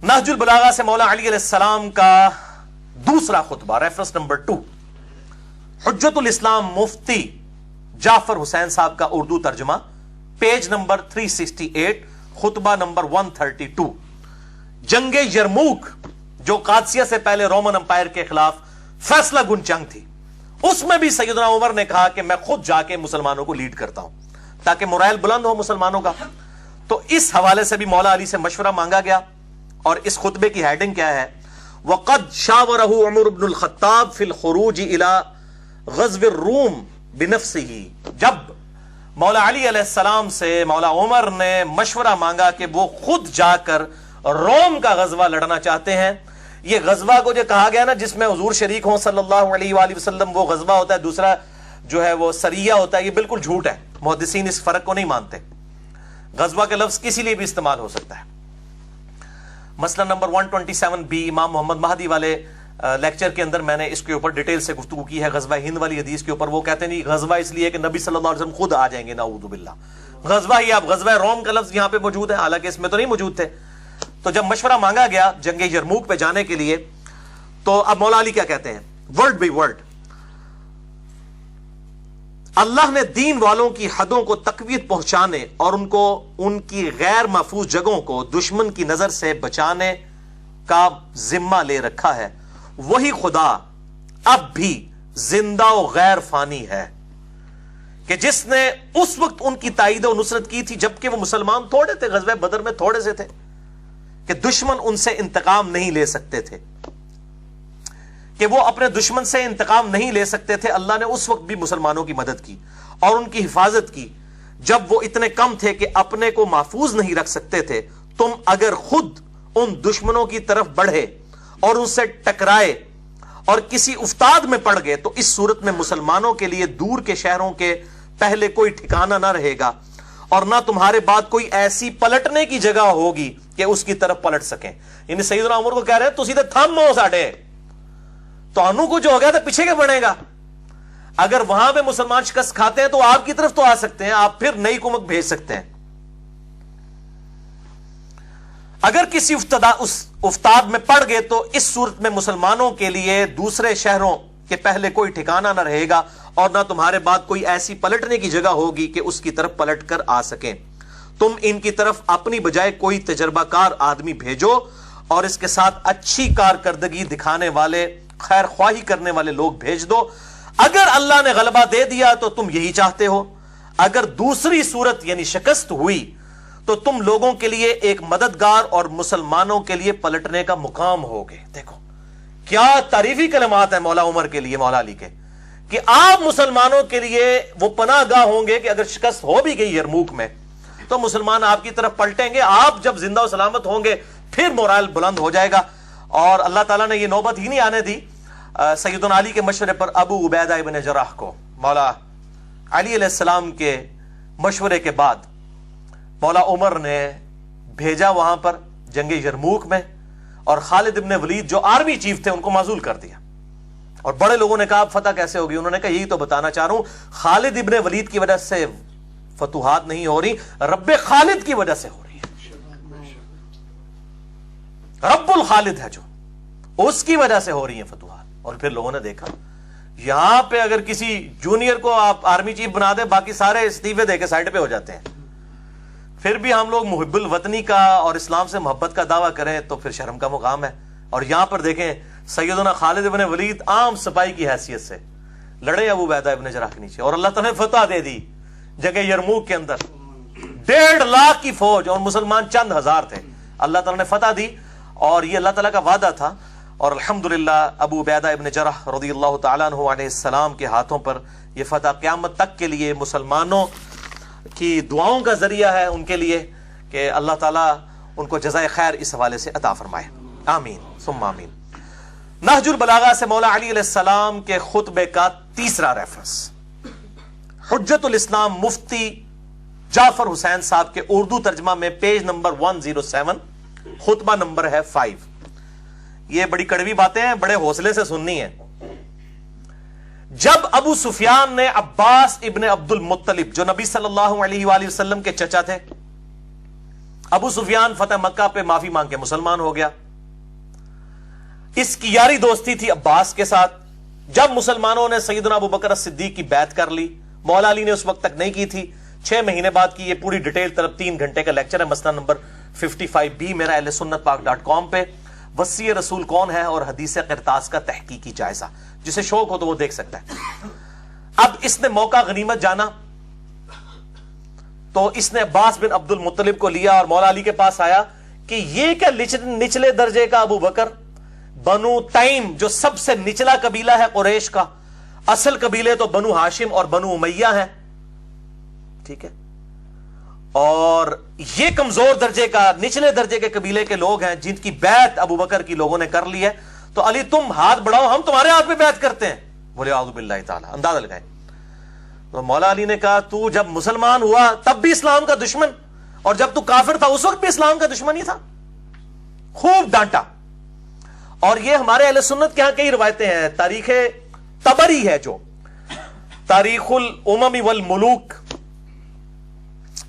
نہج البلاغہ سے مولا علی علیہ السلام کا دوسرا خطبہ، ریفرنس نمبر 2، حجت الاسلام مفتی جعفر حسین صاحب کا اردو ترجمہ، پیج نمبر 368، خطبہ نمبر 132۔ جنگ یرموک جو قادسیہ سے پہلے رومن امپائر کے خلاف فیصلہ گن جنگ تھی، اس میں بھی سیدنا عمر نے کہا کہ میں خود جا کے مسلمانوں کو لیڈ کرتا ہوں تاکہ مورائل بلند ہو مسلمانوں کا۔ تو اس حوالے سے بھی مولا علی سے مشورہ مانگا گیا، اور اس خطبے کی ہیڈنگ کیا ہے؟ وَقَدْ شَاوَرَهُ عمر بن الخطاب فی الخروج الى غزو الروم بنفسه۔ جب مولا علی علیہ السلام سے مولا عمر نے مشورہ مانگا کہ وہ خود جا کر روم کا غزوہ لڑنا چاہتے ہیں۔ یہ غزوہ کو جو کہا گیا نا جس میں حضور شریک ہوں صلی اللہ علیہ وآلہ وسلم، وہ غزوہ ہوتا ہے، دوسرا جو ہے وہ سریہ ہوتا ہے، یہ بالکل جھوٹ ہے، محدثین اس فرق کو نہیں مانتے۔ غزوہ کا لفظ کسی لیے بھی استعمال ہو سکتا ہے۔ مسئلہ نمبر 127B امام محمد مہدی والے لیکچر کے اندر میں نے اس کے اوپر ڈیٹیل سے گفتگو کی ہے، غزوہ ہند والی حدیث کے اوپر۔ وہ کہتے ہیں نہیں غزوہ اس لیے کہ نبی صلی اللہ علیہ وسلم خود آ جائیں گے، نعوذ باللہ، غزوہ ہی، اب غزوہ روم کا لفظ یہاں پہ موجود ہے، حالانکہ اس میں تو نہیں موجود تھے۔ تو جب مشورہ مانگا گیا جنگ یرموک پہ جانے کے لیے، تو اب مولا علی کیا کہتے ہیں ورڈ بائی ورڈ؟ اللہ نے دین والوں کی حدوں کو تقویت پہنچانے اور ان کو ان کی غیر محفوظ جگہوں کو دشمن کی نظر سے بچانے کا ذمہ لے رکھا ہے. وہی خدا اب بھی زندہ و غیر فانی ہے کہ جس نے اس وقت ان کی تائید و نصرت کی تھی جبکہ وہ مسلمان تھوڑے تھے, غزوہ بدر میں تھوڑے سے تھے, کہ دشمن ان سے انتقام نہیں لے سکتے تھے, کہ وہ اپنے دشمن سے انتقام نہیں لے سکتے تھے. اللہ نے اس وقت بھی مسلمانوں کی مدد کی اور ان کی حفاظت کی جب وہ اتنے کم تھے کہ اپنے کو محفوظ نہیں رکھ سکتے تھے. تم اگر خود ان دشمنوں کی طرف بڑھے اور ان سے ٹکرائے اور کسی افتاد میں پڑ گئے تو اس صورت میں مسلمانوں کے لیے دور کے شہروں کے پہلے کوئی ٹھکانہ نہ رہے گا اور نہ تمہارے بعد کوئی ایسی پلٹنے کی جگہ ہوگی کہ اس کی طرف پلٹ سکیں. یعنی سیدنا عمر کو کہہ رہے ہیں تو سیدھے تھم ہو ساڑھے تو انو کو جو ہو گیا تھا پیچھے کے بڑھے گا. اگر وہاں پہ مسلمان شکست کھاتے ہیں تو آپ کی طرف تو آ سکتے ہیں, آپ پھر نئی کمک بھیج سکتے ہیں. اگر کسی افتاد میں پڑ گئے تو اس صورت میں مسلمانوں کے لیے دوسرے شہروں کے پہلے کوئی ٹھکانہ نہ رہے گا اور نہ تمہارے بعد کوئی ایسی پلٹنے کی جگہ ہوگی کہ اس کی طرف پلٹ کر آ سکیں. تم ان کی طرف اپنی بجائے کوئی تجربہ کار آدمی بھیجو اور اس کے ساتھ اچھی کارکردگی دکھانے والے, خیر خواہی کرنے والے لوگ بھیج دو. اگر اللہ نے غلبہ دے دیا تو تم یہی چاہتے ہو, اگر دوسری صورت یعنی شکست ہوئی تو تم لوگوں کے لیے ایک مددگار اور مسلمانوں کے لیے پلٹنے کا مقام ہوگے. دیکھو کیا تعریفی کلمات ہیں مولا عمر کے لیے, مولا علی کے, کہ آپ مسلمانوں کے لیے وہ پناہ گاہ ہوں گے کہ اگر شکست ہو بھی گئی یرموک میں تو مسلمان آپ کی طرف پلٹیں گے. آپ جب زندہ و سلامت ہوں گے پھر مورال بلند ہو جائے گا. اور اللہ تعالیٰ نے یہ نوبت ہی نہیں آنے دی سیدنا علی کے مشورے پر ابو عبیدہ ابن جراح کو. مولا علی علیہ السلام کے مشورے کے بعد مولا عمر نے بھیجا وہاں پر جنگ یرموک میں, اور خالد ابن ولید جو آرمی چیف تھے ان کو معزول کر دیا. اور بڑے لوگوں نے کہا فتح کیسے ہوگی؟ انہوں نے کہا یہی تو بتانا چاہ رہا ہوں, خالد ابن ولید کی وجہ سے فتوحات نہیں ہو رہی, رب خالد کی وجہ سے ہو رہی ہے. رب الخالد ہے جو, اس کی وجہ سے ہو رہی ہیں فتوحات. اور پھر لوگوں نے دیکھا یہاں پہ اگر کسی جونیئر کو آپ آرمی چیف بنا دیں باقی سارے استعفے دے کے سائڈ پہ ہو جاتے ہیں. پھر بھی ہم لوگ محب الوطنی کا اور اسلام سے محبت کا دعویٰ کریں تو پھر شرم کا مقام ہے. اور یہاں پر دیکھیں سیدنا خالد ابن ولید عام سپاہی کی حیثیت سے لڑے ابو عبیدہ ابن جراح کے نیچے, اور اللہ تعالیٰ نے فتح دے دی جگہ یرموک کے اندر. 1.5 لاکھ کی فوج اور مسلمان چند ہزار تھے, اللہ تعالیٰ نے فتح دی. اور یہ اللہ تعالیٰ کا وعدہ تھا, اور الحمدللہ ابو عبیدہ ابن جراح رضی اللہ تعالیٰ عنہ علیہ السلام کے ہاتھوں پر یہ فتح قیامت تک کے لیے مسلمانوں کی دعاؤں کا ذریعہ ہے ان کے لیے, کہ اللہ تعالیٰ ان کو جزائے خیر اس حوالے سے عطا فرمائے. آمین ثم آمین. نہج البلاغہ سے مولا علی علیہ السلام کے خطبے کا تیسرا ریفرنس, حجت الاسلام مفتی جعفر حسین صاحب کے اردو ترجمہ میں پیج نمبر 107, خطبہ نمبر ہے 5. یہ بڑی کڑوی باتیں ہیں, بڑے حوصلے سے سننی ہیں. جب ابو سفیان نے عباس ابن عبد المطلب جو نبی صلی اللہ علیہ وآلہ وسلم کے چچا تھے, ابو سفیان فتح مکہ پہ معافی مانگ کے مسلمان ہو گیا. اس کی یاری دوستی تھی عباس کے ساتھ. جب مسلمانوں نے سیدنا ابو بکر الصدیق کی بیعت کر لی, مولا علی نے اس وقت تک نہیں کی تھی, 6 مہینے بعد کی. یہ پوری ڈیٹیل طرف 3 گھنٹے کا لیکچر ہے, مسئلہ نمبر 55B میرا اہل سنت پاک.com پہ. وصی رسول کون ہے اور حدیث قرطاس کا تحقیقی جائزہ, جسے شوق ہو تو وہ دیکھ سکتا ہے. اب اس نے موقع غنیمت جانا تو اس نے عباس بن عبد المطلب کو لیا اور مولا علی کے پاس آیا کہ یہ کیا نچلے درجے کا ابو بکر, بنو تیم جو سب سے نچلا قبیلہ ہے قریش کا, اصل قبیلے تو بنو ہاشم اور بنو امیہ ہیں, ٹھیک ہے, اور یہ کمزور درجے کا نچلے درجے کے قبیلے کے لوگ ہیں جن کی بیعت ابو بکر کی لوگوں نے کر لی ہے, تو علی تم ہاتھ بڑھاؤ, ہم تمہارے ہاتھ پہ بیعت کرتے ہیں. بولے اعوذ باللہ تعالی, اندازہ لگائیں. تو مولا علی نے کہا تو جب مسلمان ہوا تب بھی اسلام کا دشمن, اور جب تو کافر تھا اس وقت بھی اسلام کا دشمن ہی تھا. خوب ڈانٹا. اور یہ ہمارے اہل سنت کے ہاں کئی روایتیں ہیں. تاریخ طبری ہے جو تاریخ الامم والملوک,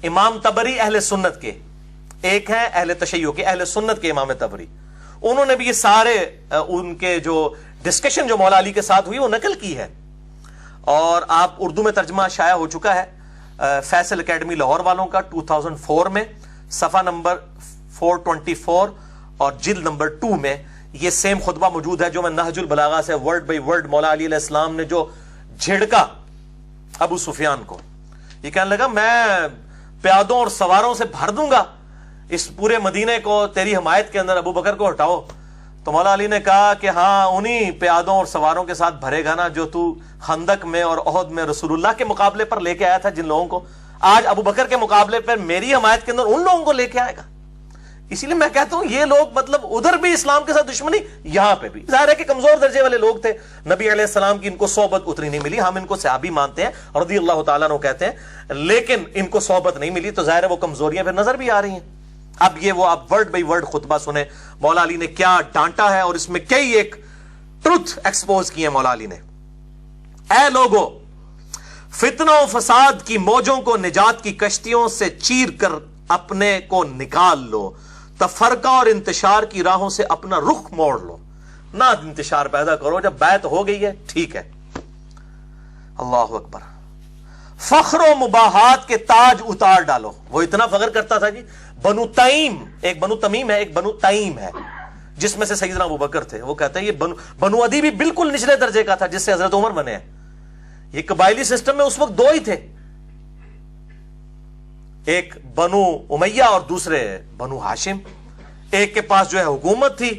امام طبری اہل سنت کے ایک ہیں, اہل تشیع کے, اہل سنت کے امام طبری, انہوں نے بھی یہ سارے ان کے جو ڈسکشن جو مولا علی کے ساتھ ہوئی وہ نقل کی ہے. اور آپ اردو میں ترجمہ شائع ہو چکا ہے فیصل اکیڈمی لاہور والوں کا 2004 میں، صفحہ نمبر 424 اور جلد نمبر 2 میں یہ سیم خطبہ موجود ہے جو میں نہج البلاغہ سے ورڈ بائی ورڈ مولا علی علیہ السلام نے جو جھڑکا ابو سفیان کو، یہ کہنے لگا میں پیادوں اور سواروں سے بھر دوں گا اس پورے مدینے کو تیری حمایت کے اندر، ابو بکر کو ہٹاؤ. تو مولا علی نے کہا کہ ہاں انہی پیادوں اور سواروں کے ساتھ بھرے گا نا جو تو خندق میں اور احد میں رسول اللہ کے مقابلے پر لے کے آیا تھا جن لوگوں کو، آج ابو بکر کے مقابلے پر میری حمایت کے اندر ان لوگوں کو لے کے آئے گا. اسی لیے میں کہتا ہوں یہ لوگ مطلب ادھر بھی اسلام کے ساتھ دشمنی، یہاں پہ بھی ظاہر ہے کہ کمزور درجے والے لوگ تھے، نبی علیہ السلام کی ان کو صحبت اتنی نہیں ملی، ہم ان کو صحابی مانتے ہیں رضی اللہ تعالیٰ عنہ کہتے ہیں، لیکن ان کو صحبت نہیں ملی تو ظاہر ہے وہ کمزوریاں پھر نظر بھی آ رہی ہیں. اب یہ وہ آپ ورڈ بائی ورڈ خطبہ سنیں مولا علی نے کیا ڈانٹا ہے، اور اس میں کئی ایک ٹروتھ ایکسپوز کیے مولا علی نے. اے لوگو، فتنہ و فساد کی موجوں کو نجات کی کشتیوں سے چیر کر اپنے کو نکال لو، تفرقہ اور انتشار کی راہوں سے اپنا رخ موڑ لو، نہ انتشار پیدا کرو. جب بیعت ہو گئی ہے ٹھیک ہے. اللہ اکبر. فخر و مباحات کے تاج اتار ڈالو. وہ اتنا فخر کرتا تھا جی، بنو تیم، ایک بنو تمیم ہے ایک بنو تیم ہے جس میں سے سیدنا ابو بکر تھے. وہ کہتے ہیں یہ بنو عدی بھی بالکل نچلے درجے کا تھا جس سے حضرت عمر بنے ہیں. یہ قبائلی سسٹم میں اس وقت دو ہی تھے، ایک بنو امیہ اور دوسرے بنو ہاشم. ایک کے پاس جو ہے حکومت تھی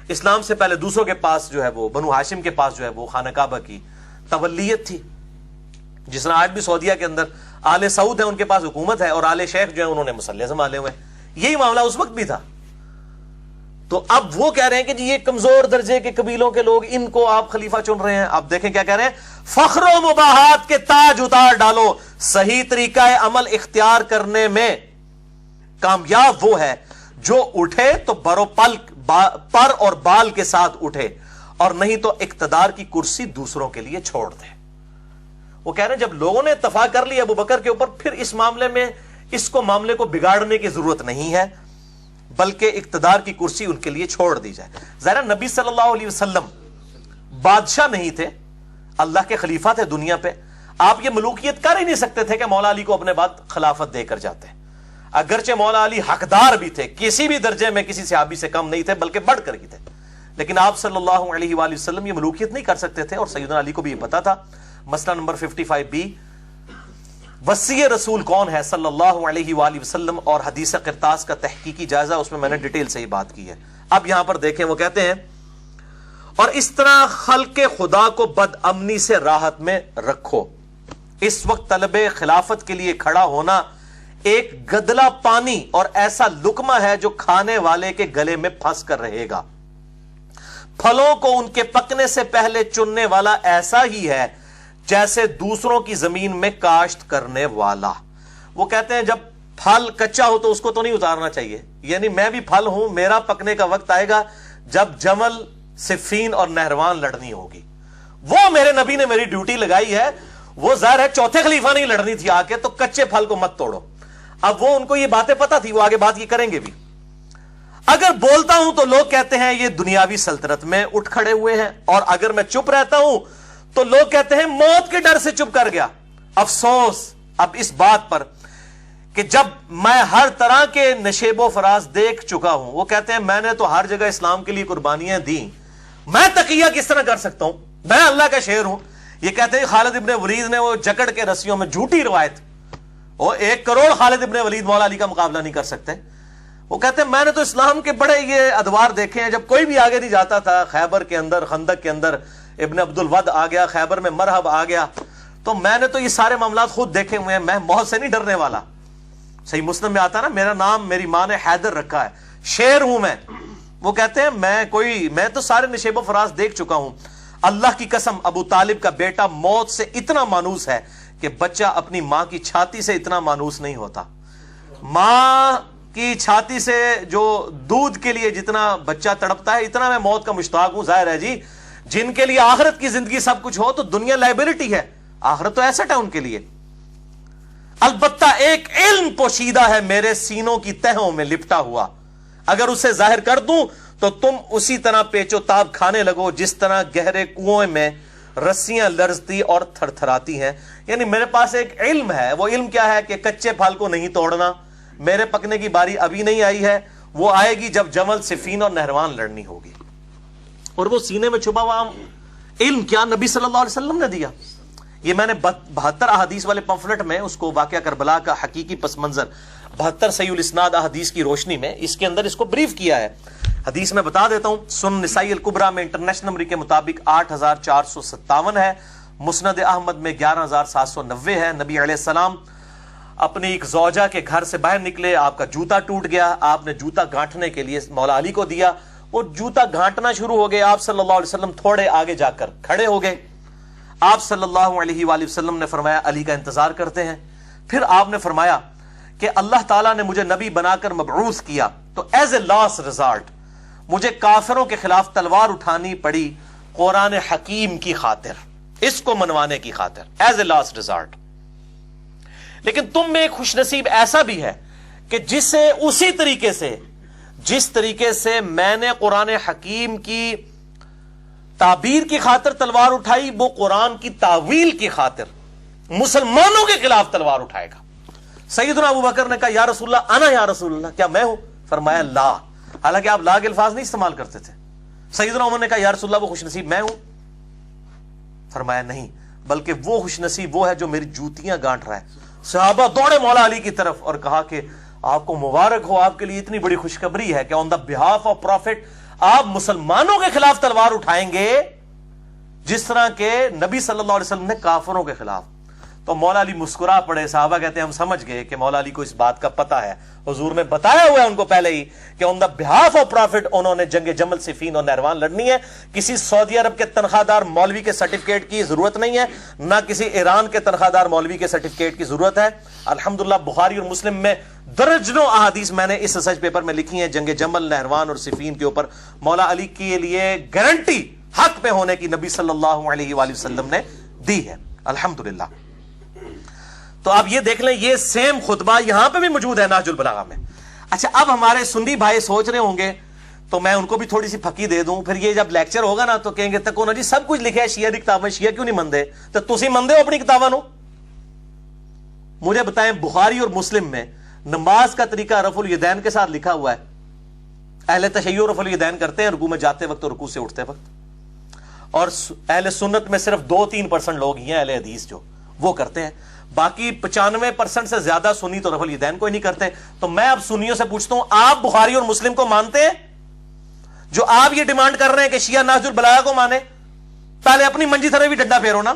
اسلام سے پہلے، دوسروں کے پاس جو ہے وہ بنو ہاشم کے پاس جو ہے وہ خانہ کعبہ کی تولیت تھی. جس طرح آج بھی سعودیہ کے اندر آل سعود ہیں ان کے پاس حکومت ہے، اور آل شیخ جو ہے انہوں نے مسلح سنبھالے ہوئے ہیں. یہی معاملہ اس وقت بھی تھا. تو اب وہ کہہ رہے ہیں کہ جی یہ کمزور درجے کے قبیلوں کے لوگ، ان کو آپ خلیفہ چن رہے ہیں. آپ دیکھیں کیا کہہ رہے ہیں، فخر و مباحات کے تاج اتار ڈالو، صحیح طریقہ عمل اختیار کرنے میں کامیاب وہ ہے جو اٹھے تو پر اور بال کے ساتھ اٹھے، اور نہیں تو اقتدار کی کرسی دوسروں کے لیے چھوڑ دے. وہ کہہ رہے ہیں جب لوگوں نے اتفاق کر لیا ابو بکر کے اوپر، پھر اس معاملے میں اس کو معاملے کو بگاڑنے کی ضرورت نہیں ہے، بلکہ اقتدار کی کرسی ان کے لیے چھوڑ دی جائے. ظاہر نبی صلی اللہ علیہ وسلم بادشاہ نہیں تھے، اللہ کے خلیفہ تھے دنیا پہ. آپ یہ ملوکیت کر ہی نہیں سکتے تھے کہ مولا علی کو اپنے بعد خلافت دے کر جاتے. اگرچہ مولا علی حقدار بھی تھے، کسی بھی درجے میں کسی صحابی سے کم نہیں تھے بلکہ بڑھ کر ہی تھے، لیکن آپ صلی اللہ علیہ وآلہ وسلم یہ ملوکیت نہیں کر سکتے تھے. اور سیدنا علی کو بھی یہ پتا تھا. مسئلہ نمبر 55B، وصی رسول کون ہے صلی اللہ علیہ وآلہ وسلم اور حدیث قرطاس کا تحقیقی جائزہ، اس میں میں نے ڈیٹیل سے ہی بات کی ہے. اب یہاں پر دیکھیں وہ کہتے ہیں، اور اس طرح خلق خدا کو بد امنی سے راحت میں رکھو. اس وقت طلب خلافت کے لیے کھڑا ہونا ایک گدلا پانی اور ایسا لقمہ ہے جو کھانے والے کے گلے میں پھنس کر رہے گا. پھلوں کو ان کے پکنے سے پہلے چننے والا ایسا ہی ہے جیسے دوسروں کی زمین میں کاشت کرنے والا. وہ کہتے ہیں جب پھل کچا ہو تو اس کو تو نہیں اتارنا چاہیے، یعنی میں بھی پھل ہوں، میرا پکنے کا وقت آئے گا جب جمل، صفین اور نہروان لڑنی ہوگی. وہ میرے نبی نے میری ڈیوٹی لگائی ہے. وہ ظاہر ہے چوتھے خلیفہ نہیں لڑنی تھی آ کے، تو کچے پھل کو مت توڑو. اب وہ ان کو یہ باتیں پتا تھی، وہ آگے بات یہ کریں گے بھی. اگر بولتا ہوں تو لوگ کہتے ہیں یہ دنیاوی سلطنت میں اٹھ کھڑے ہوئے ہیں، اور اگر میں چپ رہتا ہوں تو لوگ کہتے ہیں موت کے ڈر سے چپ کر گیا. افسوس اب اس بات پر کہ جب میں ہر طرح کے نشیب و فراز دیکھ چکا ہوں. وہ کہتے ہیں میں نے تو ہر جگہ اسلام کے لیے قربانیاں دی، میں تقیہ کس طرح کر سکتا ہوں، میں اللہ کا شیر ہوں. یہ کہتے ہیں خالد ابن ولید نے وہ جکڑ کے رسیوں میں، جھوٹی روایت، وہ 1 کروڑ خالد ابن ولید مولا علی کا مقابلہ نہیں کر سکتے. وہ کہتے ہیں میں نے تو اسلام کے بڑے یہ ادوار دیکھے ہیں، جب کوئی بھی آگے نہیں جاتا تھا، خیبر کے اندر، خندق کے اندر ابن عبد الود آ گیا، خیبر میں مرحب آ گیا، تو میں نے تو یہ سارے معاملات خود دیکھے ہوئے ہیں، میں موت سے نہیں ڈرنے والا. صحیح مسلم میں آتا نا، میرا نام میری ماں نے حیدر رکھا ہے، شیر ہوں میں. وہ کہتے ہیں میں تو سارے نشیب و فراز دیکھ چکا ہوں. اللہ کی قسم ابو طالب کا بیٹا موت سے اتنا مانوس ہے کہ بچہ اپنی ماں کی چھاتی سے اتنا مانوس نہیں ہوتا. ماں کی چھاتی سے جو دودھ کے لیے جتنا بچہ تڑپتا ہے، اتنا میں موت کا مشتاق ہوں. ظاہر ہے جی، جن کے لیے آخرت کی زندگی سب کچھ ہو تو دنیا لائبلٹی ہے، آخرت تو ایسٹ ہے ان کے لیے. البتہ ایک علم پوشیدہ ہے میرے سینوں کی تہوں میں لپٹا ہوا، اگر اسے ظاہر کر دوں تو تم اسی طرح پیچو تاب کھانے لگو جس طرح گہرے کنویں میں رسیاں لرزتی اور تھر تھراتی ہیں. یعنی میرے پاس ایک علم ہے. وہ علم کیا ہے کہ کچے پھل کو نہیں توڑنا. میرے پکنے کی باری ابھی نہیں آئی ہے, وہ آئے گی جب جمل, صفین اور نہروان لڑنی ہوگی. اور وہ سینے میں چھپا ہوا علم کیا نبی صلی اللہ علیہ وسلم نے دیا. یہ میں نے 72 احادیث والے پمفلٹ میں اس کو واقعہ کربلا کا حقیقی پس منظر 72 صحیح الاسناد احادیث کی روشنی میں اس کے اندر اس کو بریف کیا ہے. حدیث میں بتا دیتا ہوں. سنن نسائی الکبریٰ میں انٹرنیشنل نمبر کے مطابق 8457 ہے. مسند احمد میں 11790 ہے. نبی علیہ السلام اپنی ایک زوجہ کے گھر سے باہر نکلے, آپ کا جوتا ٹوٹ گیا, آپ نے جوتا گھانٹنے کے لیے مولا علی کو دیا. وہ جوتا گھانٹنا شروع ہو گئے. آپ صلی اللہ علیہ وسلم تھوڑے آگے جا کر کھڑے ہو گئے. آپ صلی اللہ علیہ وآلہ وسلم نے فرمایا علی کا انتظار کرتے ہیں. پھر آپ نے فرمایا کہ اللہ تعالیٰ نے مجھے نبی بنا کر مبعوث کیا, تو ایز اے لاسٹ ریزالٹ مجھے کافروں کے خلاف تلوار اٹھانی پڑی قرآن حکیم کی خاطر, اس کو منوانے کی خاطر, ایز اے لاسٹ ریزالٹ. لیکن تم میں ایک خوش نصیب ایسا بھی ہے کہ جسے اسی طریقے سے جس طریقے سے میں نے قرآن حکیم کی تعبیر کی خاطر تلوار اٹھائی, وہ قرآن کی تعویل کی خاطر مسلمانوں کے خلاف تلوار اٹھائے گا. سیدنا ابو بکر نے کہا یا رسول اللہ, انا یا رسول اللہ, کیا میں ہوں؟ فرمایا لا. حالانکہ آپ لا کے الفاظ نہیں استعمال کرتے تھے. سیدنا عمر نے کہا یا رسول اللہ وہ خوش نصیب میں ہوں؟ فرمایا نہیں, بلکہ وہ خوش نصیب وہ ہے جو میری جوتیاں گانٹ رہا ہے. صحابہ دوڑے مولا علی کی طرف اور کہا کہ آپ کو مبارک ہو, آپ کے لیے اتنی بڑی خوشخبری ہے کہ آن دا بہاف آف پروفٹ آپ مسلمانوں کے خلاف تلوار اٹھائیں گے جس طرح کے نبی صلی اللہ علیہ وسلم نے کافروں کے خلاف. تو مولا علی مسکرا پڑے. صحابہ کہتے ہیں ہم سمجھ گئے کہ مولا علی کو اس بات کا پتہ ہے, حضور نے بتایا ہوا ہے ان کو پہلے ہی کہ آن دا بہاف آف پروفٹ انہوں نے جنگ جمل, صفین اور نہروان لڑنی ہے. کسی سعودی عرب کے تنخواہ دار مولوی کے سرٹیفکیٹ کی ضرورت نہیں ہے, نہ کسی ایران کے تنخواہ دار مولوی کے سرٹیفکیٹ کی ضرورت ہے. الحمدللہ بخاری اور مسلم میں درجنوں احادیث میں نے اس ریسرچ پیپر میں لکھی ہیں جنگ جمل, نہروان اور صفین کے اوپر مولا علی کے لیے گارنٹی حق پہ ہونے کی نبی صلی اللہ علیہ وآلہ وسلم نے دی ہے. الحمدللہ. تو آپ یہ دیکھ لیں, یہ سیم خطبہ یہاں پہ بھی موجود ہے نہج البلاغہ میں. اچھا, اب ہمارے سنی بھائی سوچ رہے ہوں گے, تو میں ان کو بھی تھوڑی سی پھکی دے دوں, پھر یہ جب لیکچر ہوگا نا تو کہیں گے تک جی سب کچھ لکھا ہے شیعہ کی کتاب میں, شیعہ کیوں نہیں مندے؟ تو تسی مندے ہو اپنی کتاباں نو؟ مجھے بتائیں بخاری اور مسلم میں نماز کا طریقہ رفع الیدین کے ساتھ لکھا ہوا ہے. اہل تشیع رفع الیدین کرتے ہیں رکوع میں جاتے وقت اور رکوع سے اٹھتے وقت, اور اہل سنت میں صرف 2-3% لوگ ہی ہیں اہل حدیث جو وہ کرتے ہیں. باقی 95% سے زیادہ سنی تو رفع الیدین کوئی نہیں کرتے. تو میں اب سنیوں سے پوچھتا ہوں, آپ بخاری اور مسلم کو مانتے ہیں جو آپ یہ ڈیمانڈ کر رہے ہیں کہ شیعہ نہج البلاغہ کو مانے؟ پہلے اپنی منجی طرح بھی ڈنڈا پھیرو نا.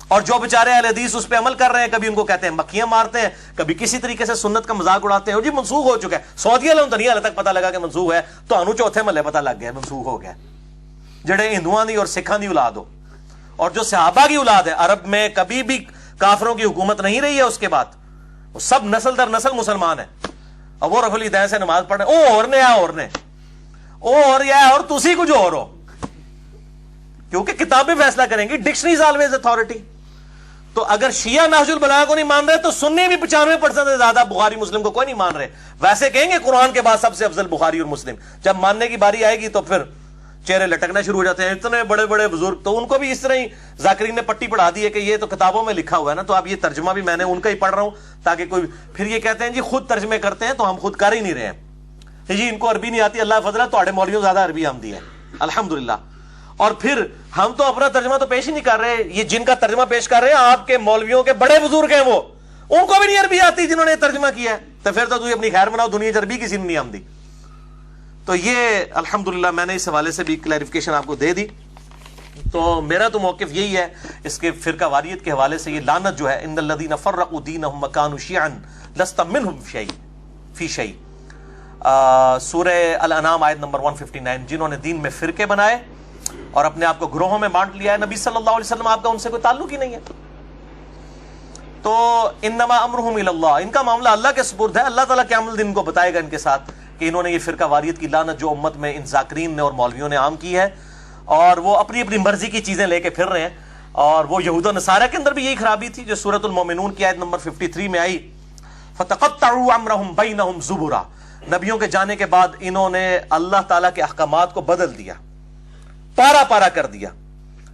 اور جو بیچارے اہل حدیث اس پہ عمل کر رہے ہیں, کبھی ان کو کہتے ہیں مکھیاں مارتے ہیں, کبھی کسی طریقے سے سنت کا مذاق اڑاتے ہیں, اور جی منسوخ ہو چکا ہے. سعودی والوں تو نہیں حال تک پتہ لگا کہ منسوخ ہے, تو انو چوتھے محلے پتہ لگ گیا منسوخ ہو گیا. جڑے ہندوؤں دی اور سکھاں دی اولاد ہو, اور جو صحابہ کی اولاد ہے, عرب میں کبھی بھی کافروں کی حکومت نہیں رہی ہے اس کے بعد, وہ سب نسل در نسل مسلمان ہیں. اور وہ رفع الیدین سے نماز پڑھ رہے ہیں, او اور نے اور نے او اور یا اور تسی کچھ اور ہو, کیونکہ کتابیں فیصلہ کریں گی, ڈکشنریز آلویز اتھارٹی. تو اگر شیعہ نہج البلاغہ کو نہیں مان رہے تو سنی بھی 95% سے زیادہ بخاری مسلم کو کوئی نہیں مان رہے. ویسے کہیں گے قرآن کے بعد سب سے افضل بخاری اور مسلم, جب ماننے کی باری آئے گی تو پھر چہرے لٹکنا شروع ہو جاتے ہیں. اتنے بڑے بڑے بزرگ, تو ان کو بھی اس طرح ہی ذاکرین نے پٹی پڑھا دی ہے کہ یہ تو کتابوں میں لکھا ہوا ہے نا, تو اب یہ ترجمہ بھی میں نے ان کا ہی پڑھ رہا ہوں تاکہ کوئی پھر یہ کہتے ہیں جی خود ترجمے کرتے ہیں, تو ہم خود کر ہی نہیں رہے ہیں جی, ان کو عربی نہیں آتی, اللہ فضل ہے تو مولویوں زیادہ عربی آمدی ہے الحمدللہ. اور پھر ہم تو اپنا ترجمہ تو پیش ہی نہیں کر رہے, یہ جن کا ترجمہ پیش کر رہے ہیں آپ کے مولویوں کے بڑے بزرگ ہیں, وہ ان کو بھی نہیں عربی آتی جنہوں نے ترجمہ کیا ہے. تو پھر تو اپنی خیر بناؤ, دنیا عربی کسی نے نہیں آمدی. تو یہ الحمدللہ میں نے اس حوالے سے بھی کلیریفیکیشن آپ کو دے دی. تو میرا تو موقف یہی ہے اس کے فرقہ واریت کے حوالے سے, یہ لعنت جو ہے, ان الذین فرقوا دینہم وکانوا شیعا لست منہم فی شیء, سورہ الانعام آیت نمبر 159, جنہوں نے دین میں فرقے بنائے اور اپنے آپ کو گروہوں میں بانٹ لیا ہے, نبی صلی اللہ علیہ وسلم آپ کا ان سے کوئی تعلق ہی نہیں ہے. تو انما امرہم الی اللہ, ان کا معاملہ اللہ کے سپرد ہے. اللہ تعالیٰ قیامت دن کو بتائے گا ان کے ساتھ کہ انہوں نے یہ فرقہ واریت کی لعنت جو امت میں ان ذاکرین نے اور مولویوں نے عام کی ہے, اور وہ اپنی اپنی مرضی کی چیزیں لے کے پھر رہے ہیں. اور وہ یہود و نصارہ کے اندر بھی یہی خرابی تھی جو سورۃ المومنون کی آیت نمبر 53 میں آئی, فتقطعوا امرہم بینہم زبرا. نبیوں کے جانے کے بعد انہوں نے اللہ تعالیٰ کے احکامات کو بدل دیا, پارا پارا کر دیا.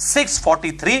643,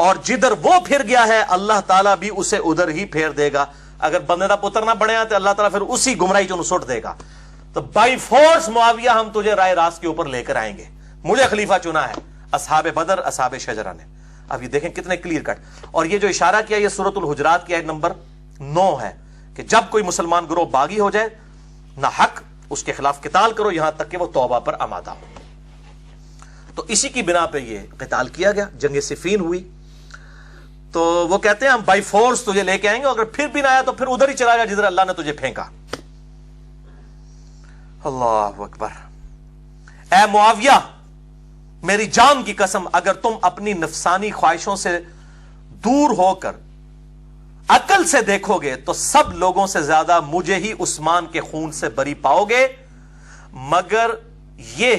اور جدھر وہ پھر گیا ہے اللہ تعالیٰ بھی اسے ادھر ہی پھیر دے گا. اگر بندے دا پتر نہ بنے تو اللہ تعالیٰ پھر اسی گمراہی چ سٹ دے گا. تو بائی فورس معاویہ ہم تجھے رائے راست کے اوپر لے کر آئیں گے, مجھے خلیفہ چنا ہے. اصحاب بدر اصحاب شجرہ نے. اب یہ دیکھیں کتنے کلیئر کٹ. اور یہ جو اشارہ کیا یہ سورۃ الحجرات کی آیت نمبر 9 ہے کہ جب کوئی مسلمان گروہ باغی ہو جائے نہ حق اس کے خلاف قتال کرو یہاں تک کہ وہ توبہ پر آمادہ ہو. تو اسی کی بنا پہ یہ قتال کیا گیا, جنگ صفین ہوئی. تو وہ کہتے ہیں ہم بائی فورس تجھے لے کے آئیں گے, اگر پھر بھی نہ آیا تو پھر ادھر ہی چلا جا جدھر اللہ نے تجھے پھینکا. اللہ اکبر. اے معاویہ میری جان کی قسم اگر تم اپنی نفسانی خواہشوں سے دور ہو کر عقل سے دیکھو گے تو سب لوگوں سے زیادہ مجھے ہی عثمان کے خون سے بری پاؤ گے, مگر یہ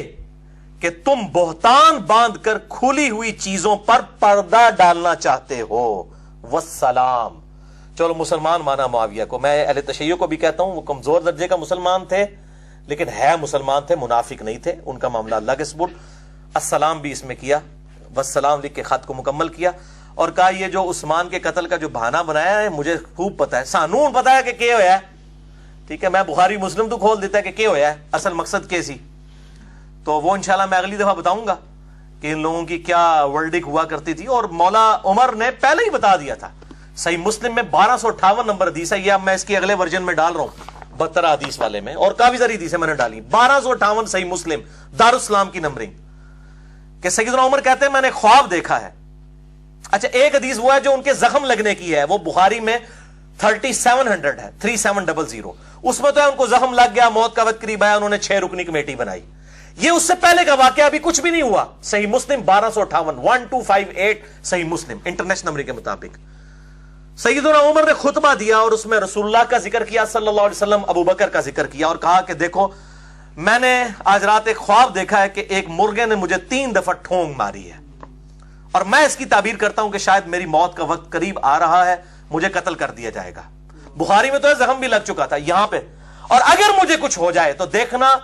کہ تم بہتان باندھ کر کھلی ہوئی چیزوں پر پردہ ڈالنا چاہتے ہو. والسلام. چلو مسلمان مانا معاویہ کو. میں اہل تشیع کو بھی کہتا ہوں وہ کمزور درجے کا مسلمان تھے لیکن ہے مسلمان تھے, منافق نہیں تھے. ان کا معاملہ اللہ کے سپرد. السلام بھی اس میں کیا, والسلام لکھ کے خط کو مکمل کیا اور کہا یہ جو عثمان کے قتل کا جو بہانہ بنایا ہے مجھے خوب پتا ہے, سانون پتا ہے کہ کیا ہوا ہے. ٹھیک ہے, میں بخاری مسلم تو کھول دیتا ہے کہ کیا ہوا ہے, اصل مقصد کیسی. تو وہ انشاءاللہ میں اگلی دفعہ بتاؤں گا کہ ان لوگوں کی کیا ورلڈنگ ہوا کرتی تھی. اور مولا عمر نے پہلے ہی بتا دیا تھا. صحیح مسلم میں 1258 نمبر حدیث ہے, یہ اب میں اس کی اگلے ورژن میں ڈال رہا ہوں 72 حدیث والے میں, اور کافی ساری حدیثیں میں نے ڈالی. 1258 صحیح مسلم دارالاسلام کی نمبرنگ کہ سیدنا عمر کہتے ہیں میں نے خواب دیکھا ہے. اچھا ایک حدیث وہ ہے جو ان کے زخم لگنے کی ہے, وہ بخاری میں 3700 ہے, 3700. اس میں تو ہے ان کو زخم لگ گیا, موت کا وقت قریب آیا, انہوں نے 6 رکنی کمیٹی بنائی. یہ اس سے پہلے کا واقعہ, ابھی کچھ بھی نہیں ہوا. صحیح مسلم 1258 1258 صحیح مسلم انٹرنیشنل نمبر کے مطابق. سیدنا عمر نے خطبہ دیا اور اس میں رسول اللہ کا ذکر کیا صلی اللہ علیہ وسلم, ابو بکر کا ذکر کیا اور کہا کہ دیکھو میں نے آج رات ایک خواب دیکھا ہے کہ ایک مرغے نے مجھے 3 دفعہ ٹھونگ ماری ہے اور میں اس کی تعبیر کرتا ہوں کہ شاید میری موت کا وقت قریب آ رہا ہے, مجھے قتل کر دیا جائے گا. بخاری میں تو ہے زخم بھی لگ چکا تھا یہاں پہ. اور اگر مجھے کچھ ہو جائے تو دیکھنا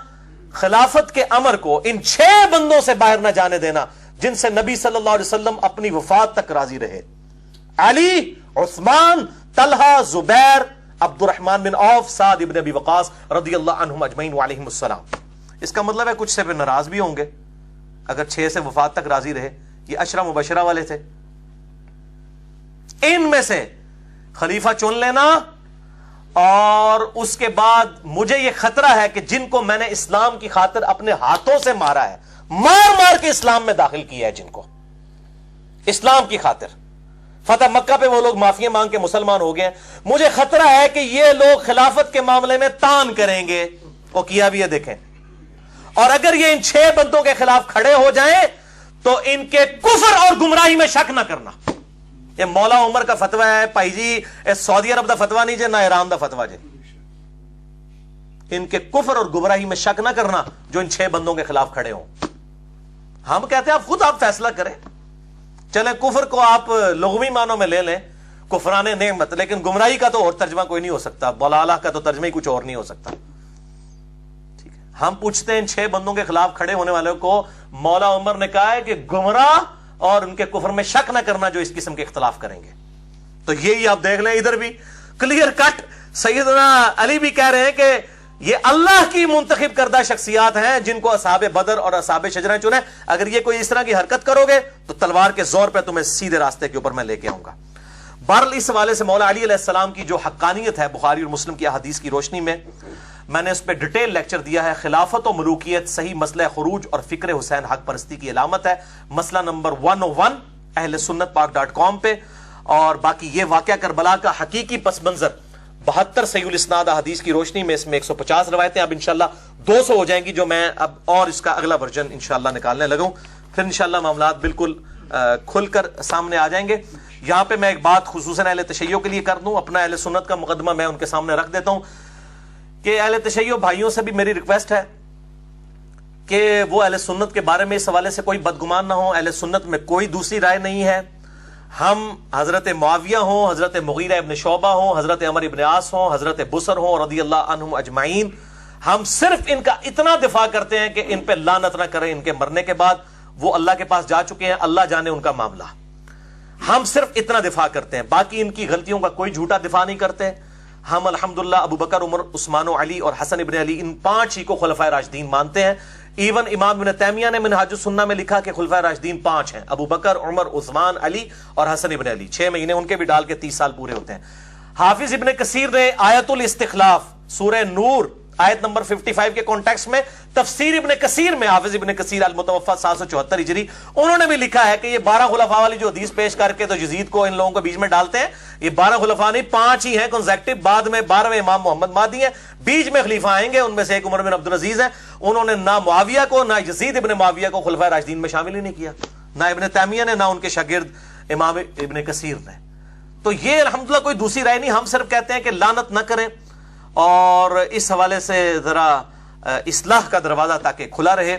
خلافت کے امر کو ان 6 بندوں سے باہر نہ جانے دینا جن سے نبی صلی اللہ علیہ وسلم اپنی وفات تک راضی رہے. علی, عثمان, طلحہ, زبیر, عبد الرحمن بن عوف, سعد ابن ابی وقاص رضی اللہ عنہم اجمعین وعلیہم السلام. اس کا مطلب ہے کچھ سے پھر ناراض بھی ہوں گے اگر 6 سے وفات تک راضی رہے. یہ عشرہ مبشرہ والے تھے. ان میں سے خلیفہ چن لینا, اور اس کے بعد مجھے یہ خطرہ ہے کہ جن کو میں نے اسلام کی خاطر اپنے ہاتھوں سے مارا ہے, مار مار کے اسلام میں داخل کیا ہے, جن کو اسلام کی خاطر فتح مکہ پہ وہ لوگ معافی مانگ کے مسلمان ہو گئے, مجھے خطرہ ہے کہ یہ لوگ خلافت کے معاملے میں تان کریں گے. وہ کیا بھی ہے دیکھیں. اور اگر یہ ان 6 بندوں کے خلاف کھڑے ہو جائیں تو ان کے کفر اور گمراہی میں شک نہ کرنا. یہ مولا عمر کا فتویٰ ہے بھائی جی, سعودی عرب دا فتویٰ نہیں جے, نہ ایران دا فتویٰ جے. ان کے کفر اور گمراہی میں شک نہ کرنا جو ان 6 بندوں کے خلاف کھڑے ہوں. ہم کہتے ہیں آپ فیصلہ کریں. چلیں کفر کو آپ لغوی معنوں میں لے لیں, کفران نعمت, لیکن گمراہی کا تو اور ترجمہ کوئی نہیں ہو سکتا, ضلالہ کا تو ترجمہ ہی کچھ اور نہیں ہو سکتا. ٹھیک ہے, ہم پوچھتے ہیں ان 6 بندوں کے خلاف کھڑے ہونے والوں کو مولا عمر نے کہا ہے کہ گمراہ اور ان کے کفر میں شک نہ کرنا جو اس قسم کے اختلاف کریں گے. تو یہی آپ دیکھ لیں ادھر بھی کلیئر کٹ سیدنا علی بھی کہہ رہے ہیں کہ یہ اللہ کی منتخب کردہ شخصیات ہیں جن کو اصحاب بدر اور اصحاب شجرہ چنے. اگر یہ کوئی اس طرح کی حرکت کرو گے تو تلوار کے زور پہ تمہیں سیدھے راستے کے اوپر میں لے کے آؤں گا. بہرحال اس حوالے سے مولا علی علیہ السلام کی جو حقانیت ہے بخاری اور مسلم کی احادیث کی روشنی میں نے اس پہ ڈیٹیل لیکچر دیا ہے. خلافت و ملوکیت صحیح مسئلہ خروج اور فکر حسین حق پرستی کی علامت ہے, مسئلہ نمبر 101 اہل سنت پاک.com پہ. اور باقی یہ واقعہ کربلا کا حقیقی پس منظر 72 صحیح الاسناد حدیث کی روشنی میں, اس میں 150 روایتیں, اب انشاءاللہ 200 ہو جائیں گی جو میں اب اور اس کا اگلا ورژن انشاءاللہ نکالنے لگا ہوں. پھر انشاءاللہ معاملات بالکل کھل کر سامنے آ جائیں گے. یہاں پہ میں ایک بات خصوصاً اہل تشیع کے لیے کر دوں, اپنا اہل سنت کا مقدمہ میں ان کے سامنے رکھ دیتا ہوں کہ اہل تشیع بھائیوں سے بھی میری ریکویسٹ ہے کہ وہ اہل سنت کے بارے میں اس حوالے سے کوئی بدگمان نہ ہو. اہل سنت میں کوئی دوسری رائے نہیں ہے. ہم حضرت معاویہ ہوں, حضرت مغیرہ ابن شعبہ ہوں, حضرت عمر ابن عاص ہوں, حضرت بصر ہوں رضی اللہ عنہم اجمعین, ہم صرف ان کا اتنا دفاع کرتے ہیں کہ ان پہ لعنت نہ کریں. ان کے مرنے کے بعد وہ اللہ کے پاس جا چکے ہیں, اللہ جانے ان کا معاملہ. ہم صرف اتنا دفاع کرتے ہیں، باقی ان کی غلطیوں کا کوئی جھوٹا دفاع نہیں کرتے. ہم الحمدللہ ابو بکر، عمر، عثمان و علی اور حسن ابن علی، ان 5 ہی کو خلفائے راشدین مانتے ہیں. ایون امام ابن تیمیہ نے منہاج السنہ میں لکھا کہ خلفائے راشدین 5 ہیں، ابو بکر، عمر، عثمان، علی اور حسن ابن علی. 6 مہینے ان کے بھی ڈال کے 30 سال پورے ہوتے ہیں. حافظ ابن کثیر نے آیت الاستخلاف سورہ نور آیت نمبر 55 کے کانٹیکس میں تفسیر ابن کثیر میں، حافظ ابن کثیر المتوفی 774 ہجری، انہوں نے بھی لکھا ہے کہ یہ 12 خلفاء والی جو حدیث پیش کر کے تو یزید کو ان لوگوں کو بیچ میں ڈالتے ہیں، یہ 12 خلفاء نہیں 5 ہی ہیں کنزیکٹو. بعد میں 12ویں امام محمد مہدی ہیں، بیچ میں خلیفہ آئیں گے، ان میں سے ایک عمر بن عبد العزیز ہے. انہوں نے نہ معاویہ کو نہ یزید ابن معاویہ کو خلفائے راشدین میں شامل ہی نہیں کیا، نہ ابن تیمیہ نے، نہ ان کے شاگرد امام ابن کثیر نے. تو یہ الحمدللہ کوئی دوسری رائے نہیں. ہم صرف کہتے ہیں کہ لعنت نہ کریں، اور اس حوالے سے ذرا اصلاح کا دروازہ تاکہ کھلا رہے.